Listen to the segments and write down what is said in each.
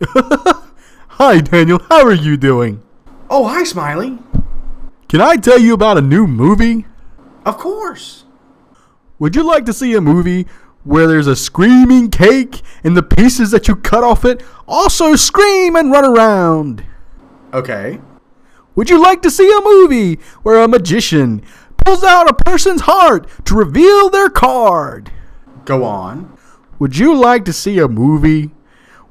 Hi, Daniel. How are you doing? Oh, hi, Smiley. Can I tell you about a new movie? Of course. Would you like to see a movie where there's a screaming cake and the pieces that you cut off it also scream and run around? Okay. Would you like to see a movie where a magician pulls out a person's heart to reveal their card? Go on. Would you like to see a movie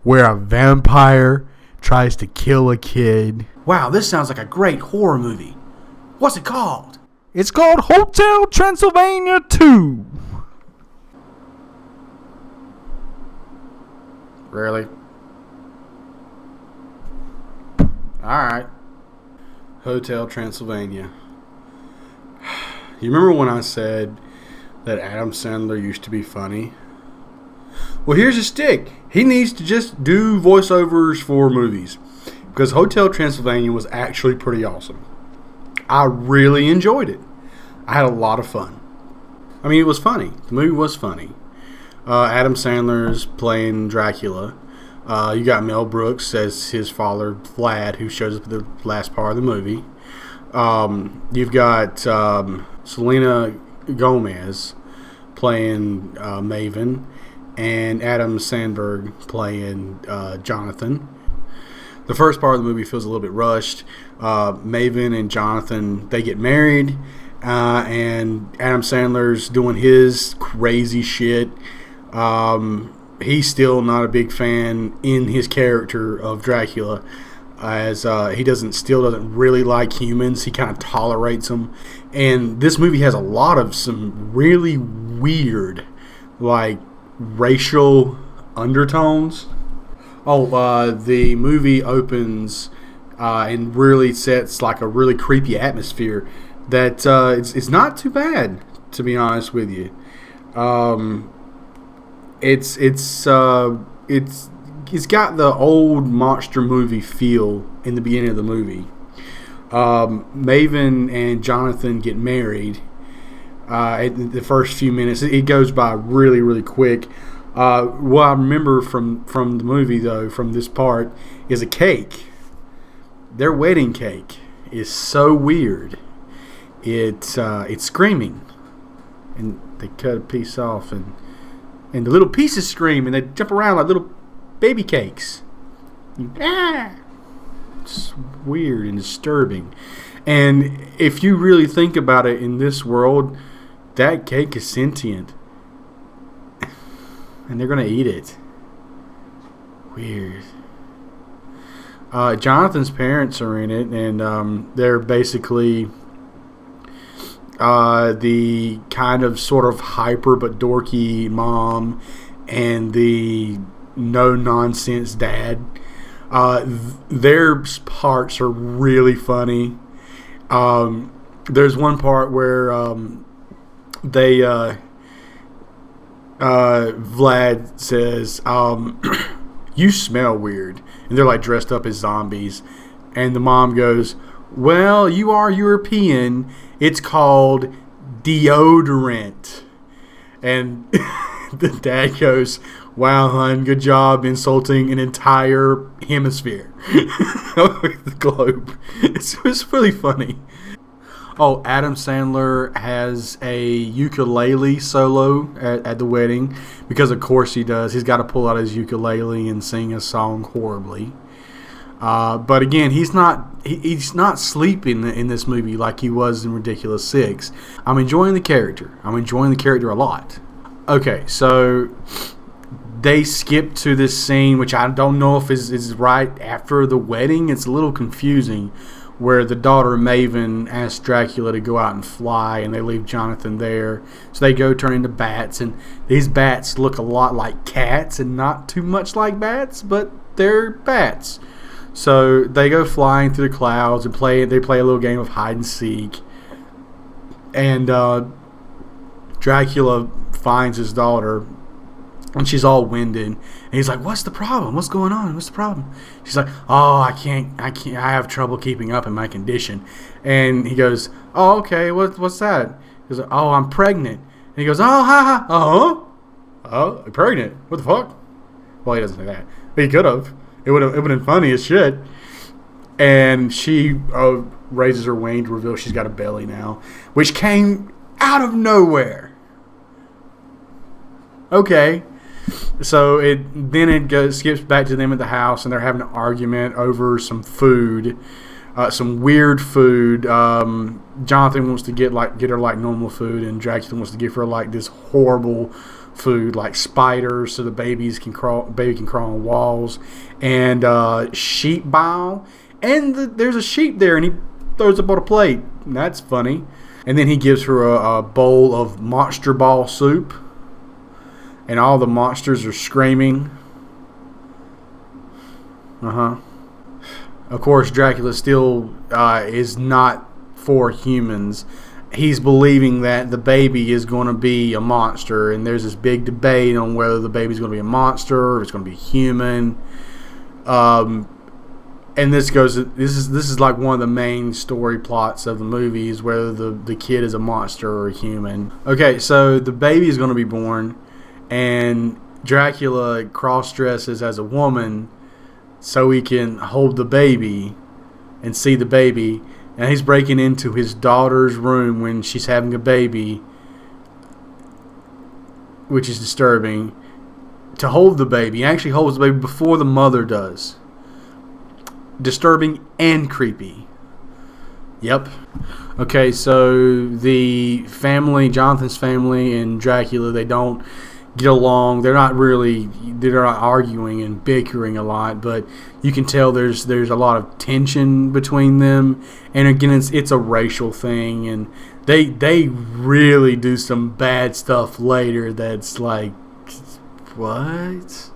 where a vampire tries to kill a kid? Wow, this sounds like a great horror movie. What's it called? It's called Hotel Transylvania 2. Really? Alright. Hotel Transylvania. You remember when I said that Adam Sandler used to be funny? Well, here's a stick. He needs to just do voiceovers for movies. Because Hotel Transylvania was actually pretty awesome. I really enjoyed it. I had a lot of fun. I mean, it was funny. The movie was funny. Adam Sandler's playing Dracula. You got Mel Brooks as his father, Vlad, who shows up at the last part of the movie. You've got Selena Gomez playing Maven, and Adam Sandberg playing Jonathan. The first part of the movie feels a little bit rushed. Maven and Jonathan, they get married, and Adam Sandler's doing his crazy shit. He's still not a big fan in his character of Dracula, as he still doesn't really like humans. He kind of tolerates them, and this movie has a lot of some really weird, like, racial undertones. The movie opens and really sets like a really creepy atmosphere that it's not too bad, to be honest with you. It's got the old monster movie feel in the beginning of the movie. Maven and Jonathan get married. In the first few minutes, it goes by really, really quick. What I remember from the movie, though, from this part, is a cake. Their wedding cake is so weird. It's screaming, and they cut a piece off, and the little pieces scream, and they jump around like little baby cakes. It's weird and disturbing. And if you really think about it, in this world, that cake is sentient. And they're going to eat it. Weird. Jonathan's parents are in it, and they're basically the kind of sort of hyper but dorky mom and the no-nonsense dad. Their parts are really funny. There's one part where Vlad says, you smell weird. And they're like dressed up as zombies. And the mom goes, well, you are European. It's called deodorant. And the dad goes, wow, hon, good job insulting an entire hemisphere. The globe. It was really funny. Oh, Adam Sandler has a ukulele solo at the wedding, because of course he does. He's got to pull out his ukulele and sing a song horribly. But again, he's not sleeping in this movie like he was in Ridiculous 6. I'm enjoying the character. A lot. Okay, so they skip to this scene, which I don't know if is right after the wedding. It's a little confusing, where the daughter Maven asks Dracula to go out and fly, and they leave Jonathan there. So they go turn into bats, and these bats look a lot like cats and not too much like bats, but they're bats. So they go flying through the clouds and they play a little game of hide and seek. And Dracula finds his daughter, and she's all winded, and he's like, what's the problem? What's going on? What's the problem? She's like, oh, I can't, I have trouble keeping up in my condition. And he goes, oh, okay, what's that? He goes, oh, I'm pregnant. And he goes, oh, ha, oh, you're pregnant? What the fuck? Well, he doesn't say that, but he could have. It would have been funny as shit. And she raises her wing to reveal she's got a belly now, which came out of nowhere. Okay. So it skips back to them at the house, and they're having an argument over some food, some weird food. Jonathan wants to get her like normal food, and Dracula wants to give her like this horrible food, like spiders, so the baby can crawl on walls, and sheep bile. And there's a sheep there, and he throws up on a plate. And that's funny. And then he gives her a bowl of monster ball soup. And all the monsters are screaming. Of course, Dracula still is not for humans. He's believing that the baby is going to be a monster. And there's this big debate on whether the baby's going to be a monster or if it's going to be human. And this is like one of the main story plots of the movie, is whether the kid is a monster or a human. Okay, so the baby is going to be born, and Dracula cross-dresses as a woman so he can hold the baby and see the baby. And he's breaking into his daughter's room when she's having a baby, which is disturbing, to hold the baby. He actually holds the baby before the mother does. Disturbing and creepy. Yep. Okay, so the family, Jonathan's family and Dracula, they don't get along. They're not arguing and bickering a lot, but you can tell there's a lot of tension between them. And again, it's a racial thing, and they really do some bad stuff later that's like, what?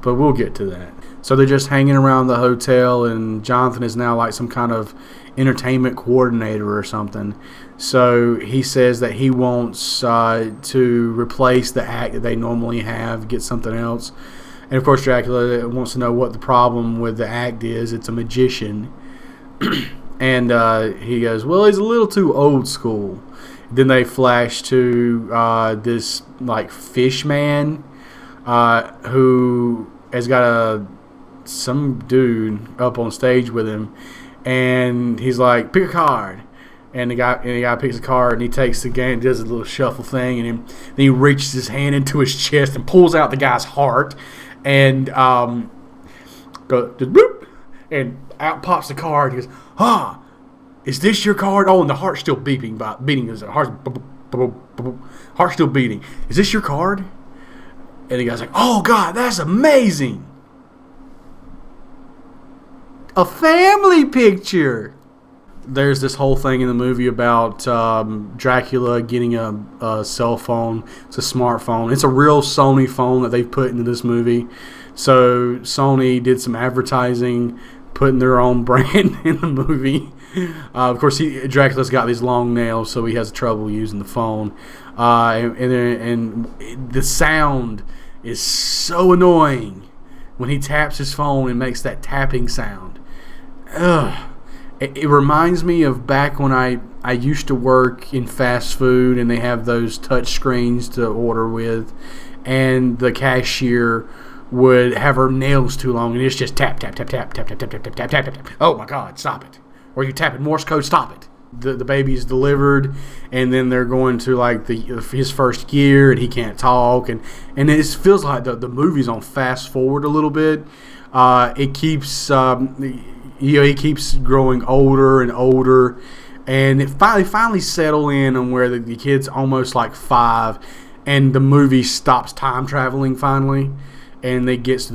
But we'll get to that. So they're just hanging around the hotel, and Jonathan is now like some kind of entertainment coordinator or something. So he says that he wants to replace the act that they normally have, get something else. And of course, Dracula wants to know what the problem with the act is. It's a magician. And he goes, well, he's a little too old school. Then they flash to this like fish man who has got some dude up on stage with him, and he's like, pick a card. And the guy picks a card, and he takes the game, does a little shuffle thing, and then he reaches his hand into his chest and pulls out the guy's heart, and goes just boop, and out pops the card. He goes, is this your card? Oh, and the heart's still beating. His heart's still beating. Is this your card? And the guy's like, oh God, that's amazing. A family picture. There's this whole thing in the movie about Dracula getting a cell phone. It's a smartphone. It's a real Sony phone that they've put into this movie. So Sony did some advertising, putting their own brand in the movie. Of course, Dracula's got these long nails, so he has trouble using the phone. And the sound is so annoying when he taps his phone and makes that tapping sound. Ugh. It reminds me of back when I used to work in fast food, and they have those touch screens to order with, and the cashier would have her nails too long, and it's just tap, tap, tap, tap, tap, tap, tap, tap, tap, tap, tap. Oh my God, stop it. Or you tap it, Morse code, stop it. The baby's delivered, and then they're going to like his first year, and he can't talk, and it feels like the movie's on fast forward a little bit. It keeps he keeps growing older and older, and it finally settle in on where the kid's almost like 5, and the movie stops time traveling finally, and they starts to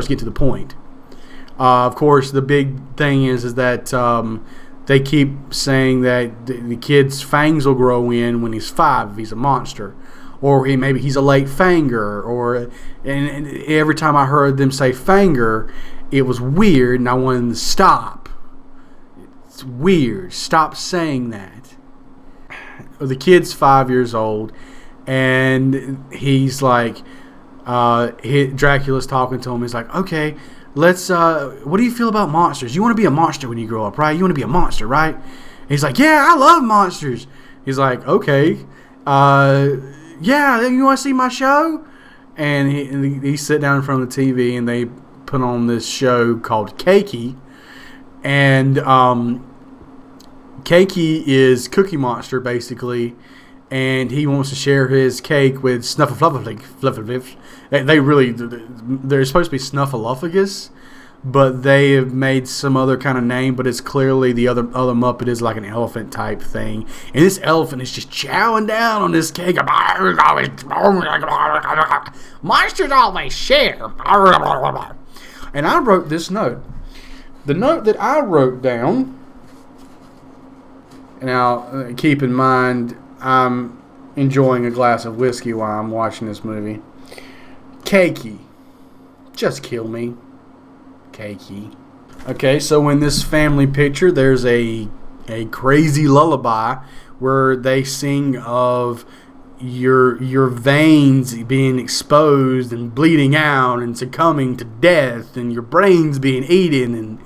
get to the point. Of course, the big thing is that they keep saying that the kid's fangs will grow in when he's 5 if he's a monster, or maybe he's a late fanger, and every time I heard them say fanger, it was weird, and I wanted them to stop. It's weird. Stop saying that. The kid's 5 years old, and he's like, Dracula's talking to him. He's like, okay, let's, what do you feel about monsters? You want to be a monster when you grow up, right? You want to be a monster, right? And he's like, yeah, I love monsters. He's like, okay, yeah, you want to see my show? And he sit down in front of the TV, and they put on this show called Cakey. And Cakey is Cookie Monster, basically. And he wants to share his cake with Snuffleupagus. They're supposed to be Snuffleupagus, but they have made some other kind of name, but it's clearly the other Muppet is like an elephant type thing. And this elephant is just chowing down on this cake. Monsters always share. And I wrote this note. The note that I wrote down, now keep in mind, I'm enjoying a glass of whiskey while I'm watching this movie. Cakey. Just kill me. Cakey. Okay, so in this family picture, there's a crazy lullaby where they sing of your veins being exposed and bleeding out and succumbing to death and your brains being eaten and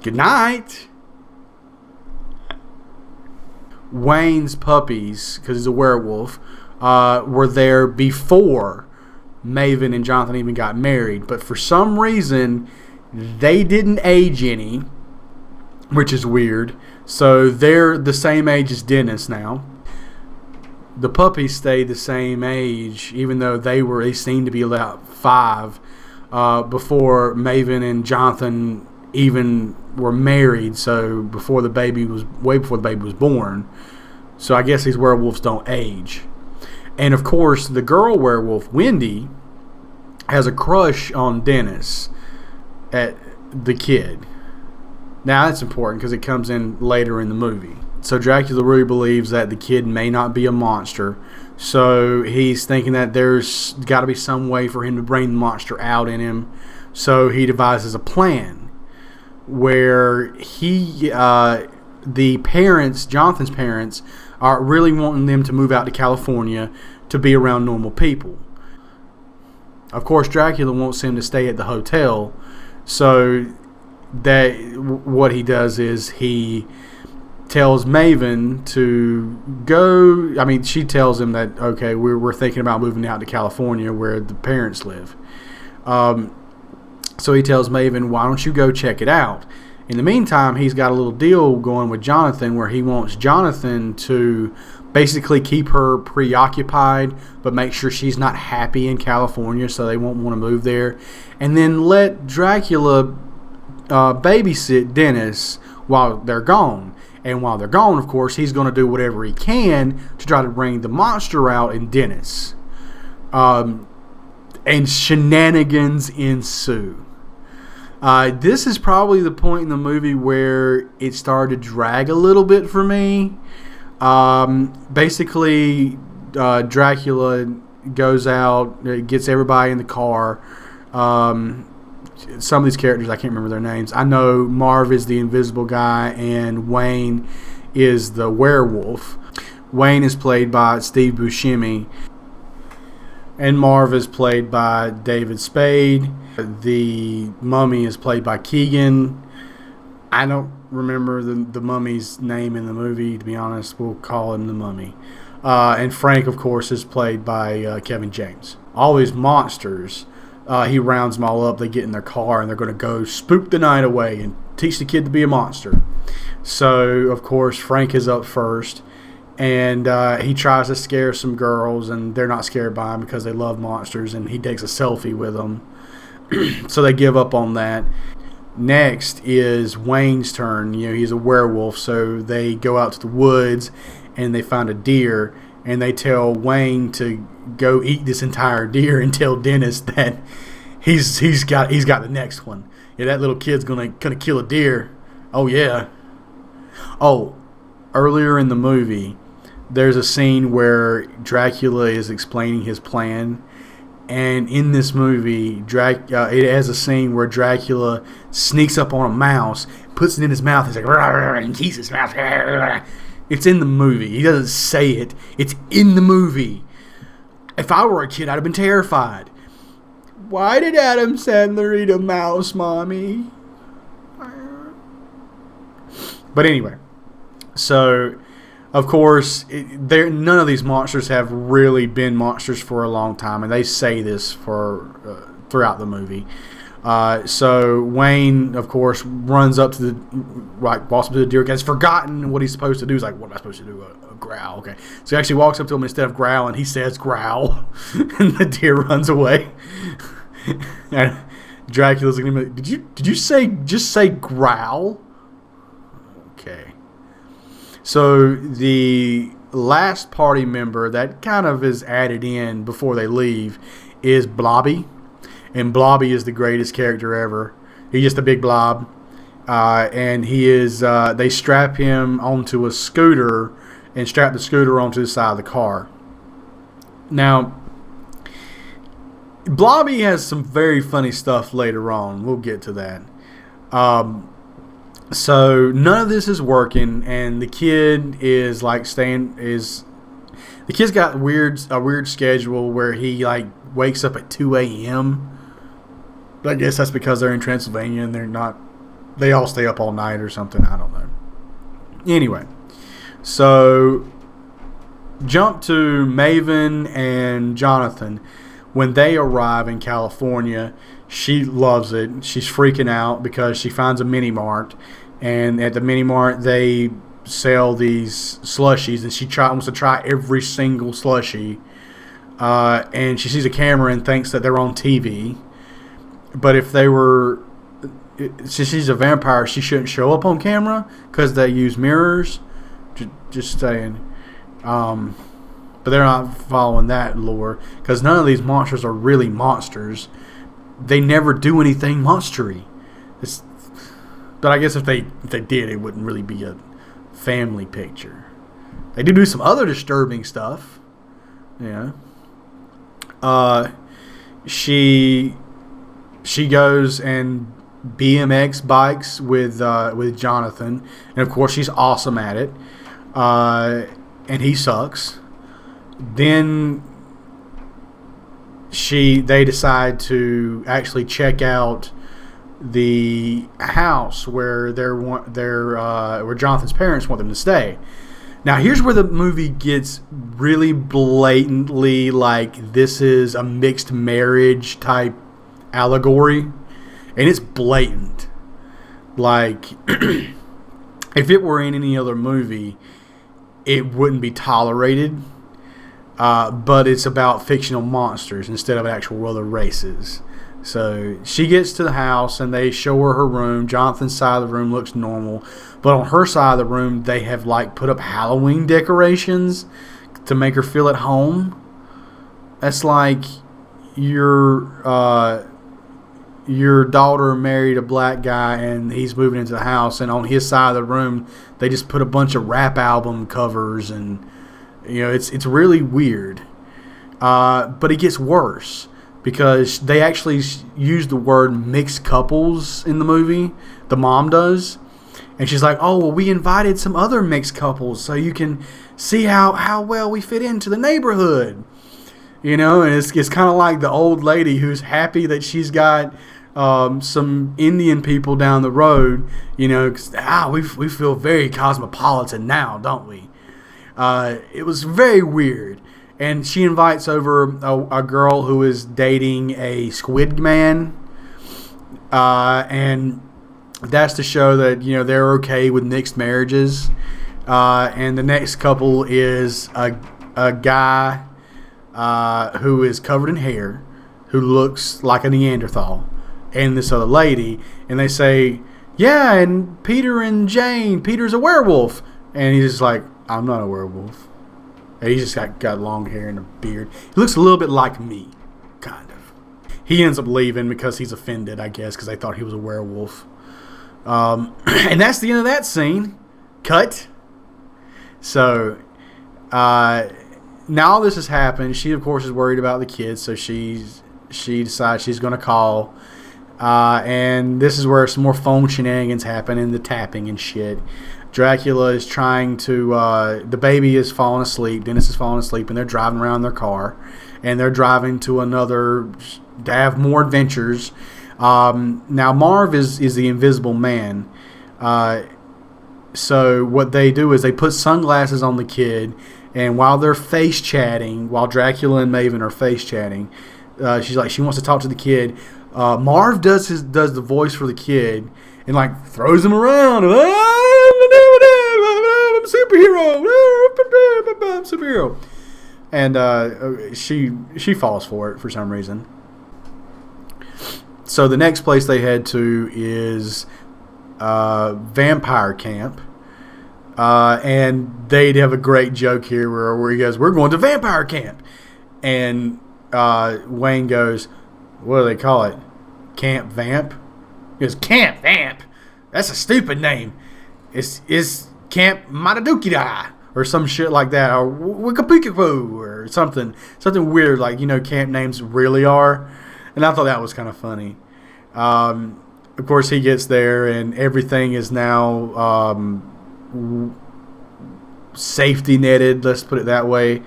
good night. Wayne's puppies, because he's a werewolf, were there before Maven and Jonathan even got married. But for some reason, they didn't age any, which is weird. So they're the same age as Dennis now. The puppies stayed the same age, even though they seemed to be about 5 before Maven and Jonathan even were married. So way before the baby was born. So I guess these werewolves don't age. And of course, the girl werewolf, Wendy, has a crush on Dennis, at the kid. Now that's important because it comes in later in the movie. So Dracula really believes that the kid may not be a monster. So he's thinking that there's got to be some way for him to bring the monster out in him. So he devises a plan where the parents, Jonathan's parents, are really wanting them to move out to California to be around normal people. Of course, Dracula wants him to stay at the hotel. So that what he does is he tells Maven to go. I mean, she tells him that, okay, we're thinking about moving out to California where the parents live. So he tells Maven, why don't you go check it out? In the meantime, he's got a little deal going with Jonathan where he wants Jonathan to basically keep her preoccupied, but make sure she's not happy in California, so they won't want to move there. And then let Dracula babysit Dennis while they're gone. And while they're gone, of course, he's going to do whatever he can to try to bring the monster out in Dennis. And shenanigans ensue. This is probably the point in the movie where it started to drag a little bit for me. Basically, Dracula goes out, gets everybody in the car. Some of these characters, I can't remember their names. I know Marv is the invisible guy and Wayne is the werewolf. Wayne is played by Steve Buscemi. And Marv is played by David Spade. The mummy is played by Keegan. I don't remember the mummy's name in the movie, to be honest. We'll call him the mummy. And Frank, of course, is played by Kevin James. All these monsters, he rounds them all up. They get in their car and they're going to go spook the night away and teach the kid to be a monster. So, of course, Frank is up first. And he tries to scare some girls, and they're not scared by him because they love monsters, and he takes a selfie with them. So they give up on that. Next is Wayne's turn. You know, he's a werewolf, so they go out to the woods, and they find a deer, and they tell Wayne to go eat this entire deer and tell Dennis that he's got the next one. Yeah, that little kid's gonna kill a deer. Oh yeah. Oh, earlier in the movie, there's a scene where Dracula is explaining his plan, and in this movie, it has a scene where Dracula sneaks up on a mouse, puts it in his mouth, he's like, and keeps his mouth. It's in the movie. He doesn't say it. It's in the movie. If I were a kid, I'd have been terrified. Why did Adam Sandler eat a mouse, Mommy? But anyway, so of course, none of these monsters have really been monsters for a long time, and they say this for throughout the movie. So Wayne, of course, runs up to walks up to the deer. Has forgotten what he's supposed to do. He's like, "What am I supposed to do? A growl?" Okay, so he actually walks up to him instead of growling. He says "growl," and the deer runs away. And Dracula's looking at him. Did you say growl? Okay. So the last party member that kind of is added in before they leave is Blobby. And Blobby is the greatest character ever. He's just a big blob. And he is, they strap him onto a scooter and strap the scooter onto the side of the car. Now, Blobby has some very funny stuff later on. We'll get to that. So none of this is working, and the kid is like the kid's got a weird schedule where he like wakes up at 2 a.m. I guess that's because they're in Transylvania and they all stay up all night or something. I don't know. Anyway, so jump to Maven and Jonathan. When they arrive in California, she loves it. She's freaking out because she finds a mini mart, and at the mini mart they sell these slushies, and she wants to try every single slushie. And she sees a camera and thinks that they're on TV. But since she's a vampire, she shouldn't show up on camera because they use mirrors. Just saying. But they're not following that lore because none of these monsters are really monsters. They never do anything monstery. But I guess if they did, it wouldn't really be a family picture. They do some other disturbing stuff. Yeah. She goes and BMX bikes with Jonathan, and of course she's awesome at it. And he sucks. Then they decide to actually check out the house where where Jonathan's parents want them to stay. Now here's where the movie gets really blatantly like this is a mixed marriage type allegory, and it's blatant. Like if it were in any other movie, it wouldn't be tolerated. But it's about fictional monsters instead of actual other races. So she gets to the house and they show her room. Jonathan's side of the room looks normal, but on her side of the room they have like put up Halloween decorations to make her feel at home. That's like your daughter married a black guy and he's moving into the house, and on his side of the room they just put a bunch of rap album covers, and it's really weird. But it gets worse because they actually use the word mixed couples in the movie. The mom does. And she's like, "Oh, well, we invited some other mixed couples so you can see how well we fit into the neighborhood." And it's kind of like the old lady who's happy that she's got some Indian people down the road, 'cause, we feel very cosmopolitan now, don't we? It was very weird. And she invites over a girl who is dating a squid man. And that's to show that, they're okay with mixed marriages. And the next couple is a guy who is covered in hair, who looks like a Neanderthal, and this other lady. And they say, "Yeah, and Peter and Jane, Peter's a werewolf." And he's just like, "I'm not a werewolf." And he's just got long hair and a beard. He looks a little bit like me, kind of. He ends up leaving because he's offended, I guess, because they thought he was a werewolf. And that's the end of that scene. Cut. So, now this has happened. She, of course, is worried about the kids, so she decides she's going to call. And this is where some more phone shenanigans happen and the tapping and shit. Dracula is trying to, the baby is falling asleep, Dennis is falling asleep, and they're driving around in their car, and they're driving to have more adventures. Now Marv is the invisible man, So what they do is they put sunglasses on the kid, and while they're face chatting, while Dracula and Maven are face chatting, she's like, she wants to talk to the kid. Marv does the voice for the kid and like throws him around. I'm a superhero. I'm a superhero. And she falls for it for some reason. So the next place they head to is vampire camp. And they'd have a great joke here where he goes, "We're going to vampire camp." And Wayne goes, "What do they call it? Camp Vamp?" He goes, "Camp Vamp? That's a stupid name. It's Camp Matadukida," or some shit like that, or Wikapikapoo, or something weird like, camp names really are. And I thought that was kind of funny. Of course, he gets there, and everything is now safety netted, let's put it that way,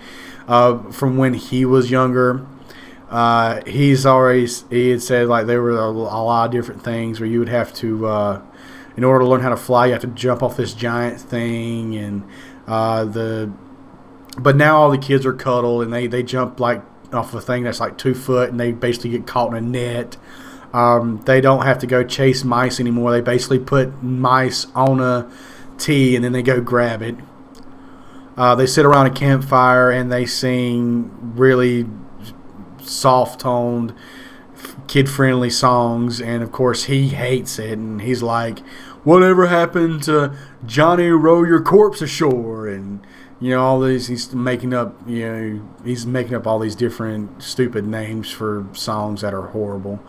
from when he was younger. He had said like there were a lot of different things where you would have to, in order to learn how to fly, you have to jump off this giant thing, and but now all the kids are cuddled, and they jump like off a thing that's like 2 foot, and they basically get caught in a net. They don't have to go chase mice anymore. They basically put mice on a tee, and then they go grab it. They sit around a campfire, and they sing really soft-toned, kid-friendly songs. And, of course, he hates it. And he's like, "Whatever happened to Johnny Row Your Corpse Ashore?" And, all these, he's making up all these different stupid names for songs that are horrible.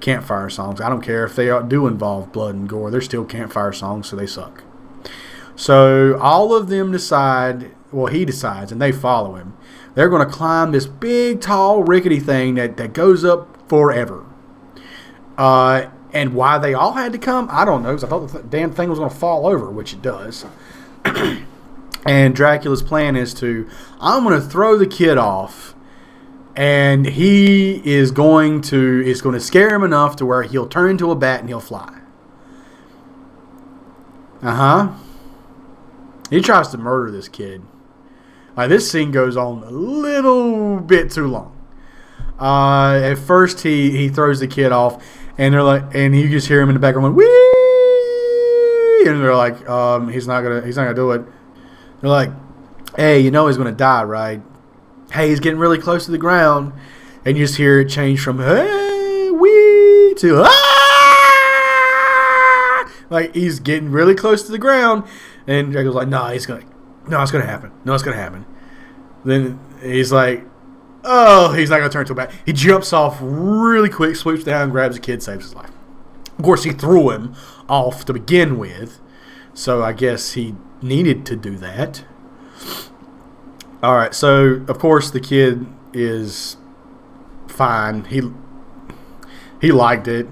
Campfire songs. I don't care if they do involve blood and gore. They're still campfire songs, so they suck. So all of them he decides, and they follow him. They're going to climb this big, tall, rickety thing that goes up forever. And why they all had to come, I don't know, because I thought the damn thing was going to fall over, which it does. And Dracula's plan is I'm going to throw the kid off, and he is going to scare him enough to where he'll turn into a bat and he'll fly. He tries to murder this kid. Like, this scene goes on a little bit too long. At first, he throws the kid off, and they're like, and you just hear him in the background going, "Wee!" And they're like, he's not gonna do it. They're like, "Hey, he's gonna die, right? Hey, he's getting really close to the ground," and you just hear it change from "Hey, wee" to "Ah!" Like, he's getting really close to the ground, and Dracula's like, it's gonna happen. Then he's like, "Oh, he's not gonna turn into a bat." He jumps off really quick, swoops down, grabs the kid, saves his life. Of course, he threw him off to begin with, so I guess he needed to do that. All right, so of course the kid is fine. He liked it.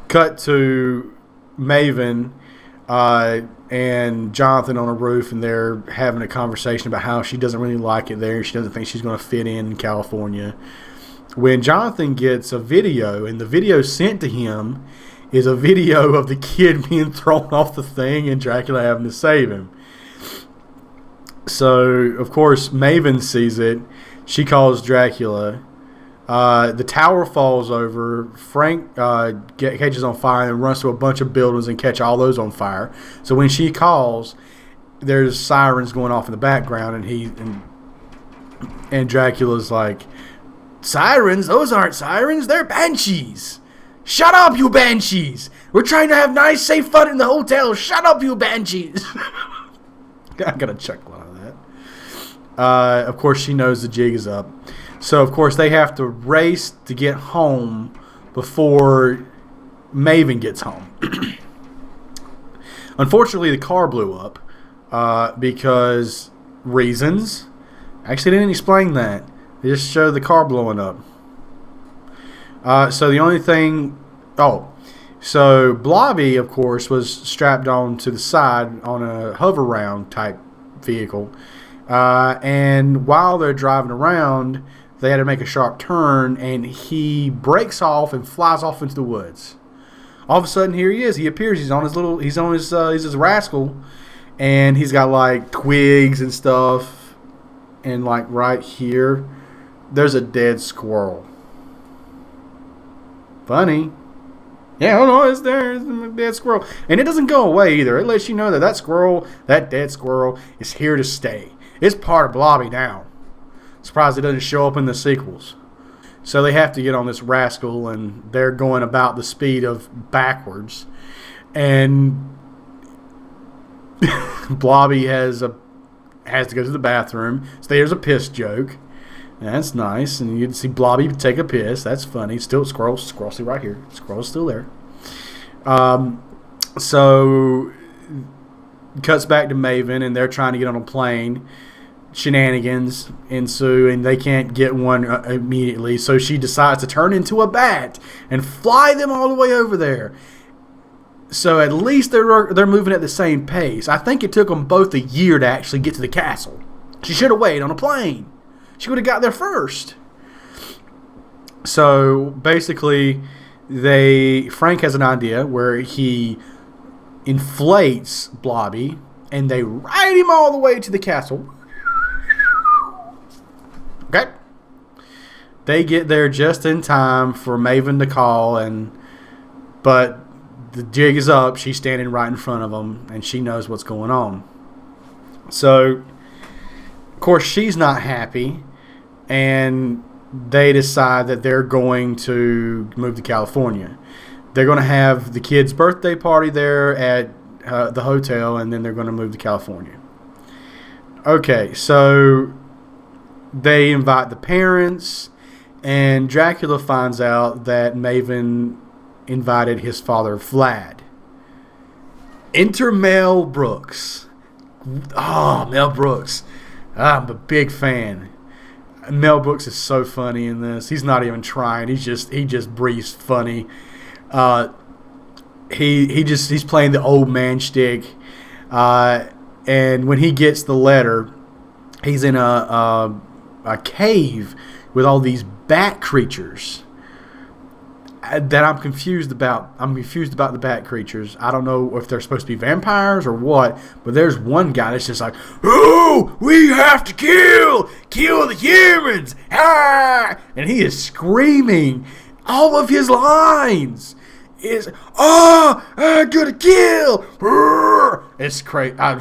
Cut to Maven and Jonathan on a roof, and they're having a conversation about how she doesn't really like it there. She doesn't think she's going to fit in California. When Jonathan gets a video, and the video sent to him is a video of the kid being thrown off the thing and Dracula having to save him. So, of course, Maven sees it. She calls Dracula. The tower falls over. Frank catches on fire and runs to a bunch of buildings and catch all those on fire. So when she calls, there's sirens going off in the background, and Dracula's like, "Sirens? Those aren't sirens. They're banshees. Shut up, you banshees. We're trying to have nice, safe fun in the hotel. Shut up, you banshees." I got a chuckle out of that. Of course, she knows the jig is up. So, of course, they have to race to get home before Maven gets home. Unfortunately, the car blew up because reasons. Actually, they didn't explain that. They just showed the car blowing up. So the only thing... So Blobby, of course, was strapped on to the side on a hover-round type vehicle. And while they're driving around, they had to make a sharp turn, and he breaks off and flies off into the woods. All of a sudden, here he is. He appears. He's his rascal, and he's got like twigs and stuff, and like right here, there's a dead squirrel. Funny. Yeah, hold on, there's a dead squirrel. And it doesn't go away either. It lets you know that dead squirrel, is here to stay. It's part of Blobby now. Surprised it doesn't show up in the sequels. So they have to get on this rascal, and they're going about the speed of backwards. And Blobby has to go to the bathroom. So there's a piss joke. That's nice. And you can see Blobby take a piss. That's funny. Still, squirrel's still right here. Squirrel's still there. So cuts back to Maven, and they're trying to get on a plane. Shenanigans ensue, and they can't get one immediately. So she decides to turn into a bat and fly them all the way over there. So at least they're moving at the same pace. I think it took them both a year to actually get to the castle. She should have waited on a plane. She would have got there first. So basically, Frank has an idea where he inflates Blobby, and they ride him all the way to the castle. Okay. They get there just in time for Maven to call, but the jig is up. She's standing right in front of them, and she knows what's going on. So, of course, she's not happy, and they decide that they're going to move to California. They're going to have the kid's birthday party there at the hotel, and then they're going to move to California. Okay, so they invite the parents, and Dracula finds out that Maven invited his father, Vlad. Enter Mel Brooks. Oh, Mel Brooks. I'm a big fan. Mel Brooks is so funny in this. He's not even trying. He just breathes funny. He's playing the old man shtick. And when he gets the letter, he's in a cave with all these bat creatures that I'm confused about. I'm confused about the bat creatures. I don't know if they're supposed to be vampires or what, but there's one guy that's just like, "Oh, we have to kill the humans!" Ah! And he is screaming. All of his lines is, I'm gonna kill. It's crazy. A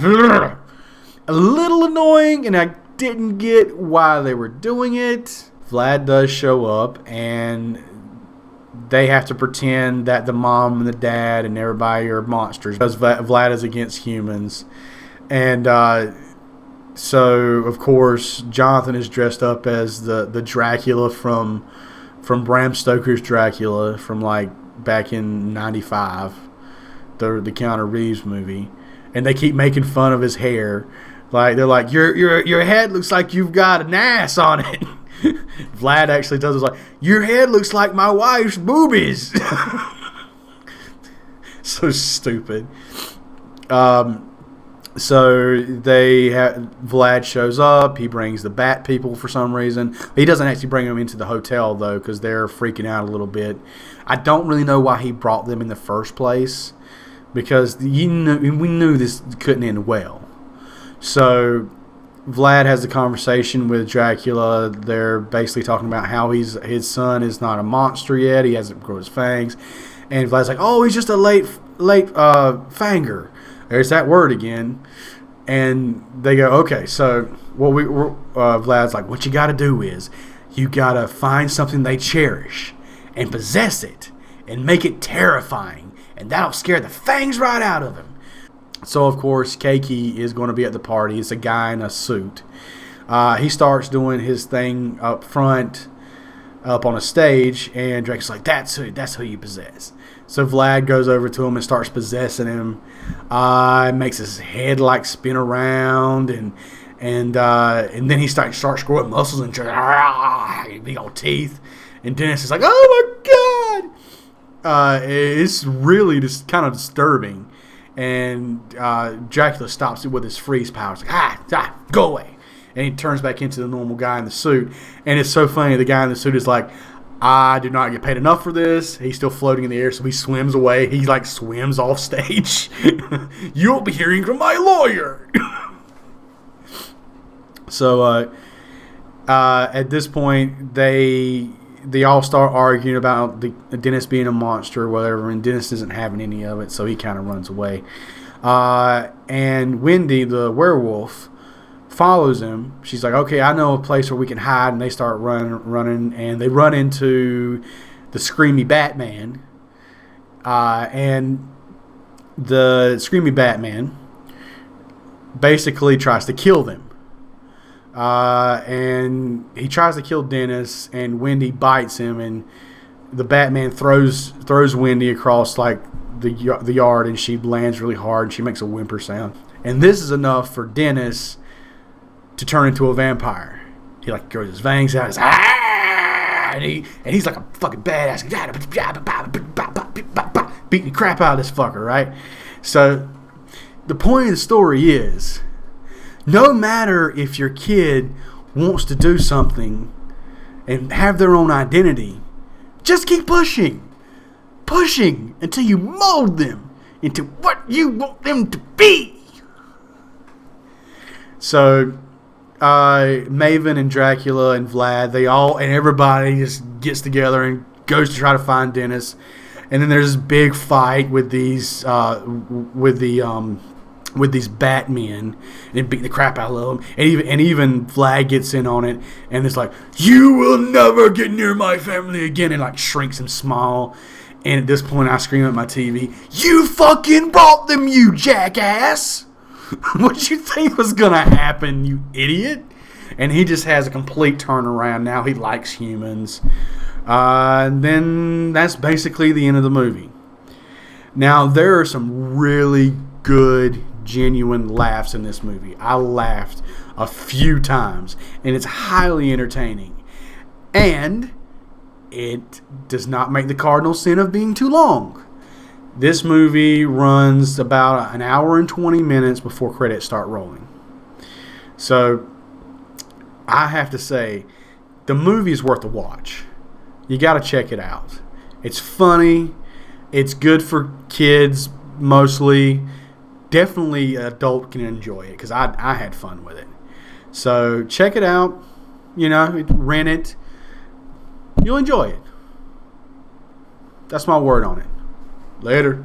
little annoying, and I didn't get why they were doing it. Vlad does show up, and they have to pretend that the mom and the dad and everybody are monsters because Vlad is against humans. And so, of course, Jonathan is dressed up as the Dracula from Bram Stoker's Dracula from like back in '95, the Keanu Reeves movie. And they keep making fun of his hair. Like they're like, your head looks like you've got an ass on it. Vlad actually does it like, your head looks like my wife's boobies. So stupid. So Vlad shows up. He brings the bat people for some reason. He doesn't actually bring them into the hotel though, because they're freaking out a little bit. I don't really know why he brought them in the first place, because we knew this couldn't end well. So Vlad has a conversation with Dracula. They're basically talking about how his son is not a monster yet. He hasn't grown his fangs. And Vlad's like, oh, he's just a late fanger. There's that word again. And they go, okay, so Vlad's like, what you got to do is you got to find something they cherish and possess it and make it terrifying. And that'll scare the fangs right out of him. So, of course, Keiki is going to be at the party. It's a guy in a suit. He starts doing his thing up front, up on a stage, and Drake's like, that's who you possess. So Vlad goes over to him and starts possessing him. Makes his head like spin around, and then he starts growing muscles and big old teeth. And Dennis is like, oh my god! It's really just kind of disturbing. And Dracula stops it with his freeze power. It's like, go away. And he turns back into the normal guy in the suit. And it's so funny. The guy in the suit is like, I do not get paid enough for this. He's still floating in the air, so he swims away. He like swims off stage. You'll be hearing from my lawyer. So at this point, they all start arguing about the Dennis being a monster or whatever, and Dennis isn't having any of it, so he kind of runs away. And Wendy, the werewolf, follows him. She's like, okay, I know a place where we can hide, and they start running, and they run into the Screamy Batman. And the Screamy Batman basically tries to kill them. And he tries to kill Dennis, and Wendy bites him, and the Batman throws Wendy across like the yard, and she lands really hard, and she makes a whimper sound. And this is enough for Dennis to turn into a vampire. He like grows his fangs out, and he's like a fucking badass, beating the crap out of this fucker, right? So the point of the story is, no matter if your kid wants to do something and have their own identity, just keep pushing until you mold them into what you want them to be. So Maven and Dracula and Vlad, everybody just gets together and goes to try to find Dennis. And then there's this big fight with these Batmen, and they beat the crap out of them. And even Vlad gets in on it, and it's like, you will never get near my family again, and like shrinks him small. And at this point, I scream at my TV, you fucking brought them, you jackass! What you think was gonna happen, you idiot? And he just has a complete turnaround. Now he likes humans. Then that's basically the end of the movie. Now, there are some really good, genuine laughs in this movie. I laughed a few times, and it's highly entertaining. And it does not make the cardinal sin of being too long. This movie runs about an hour and 20 minutes before credits start rolling. So I have to say, the movie is worth a watch. You got to check it out. It's funny. It's good for kids mostly. Definitely an adult can enjoy it, because I had fun with it. So check it out. Rent it. You'll enjoy it. That's my word on it. Later.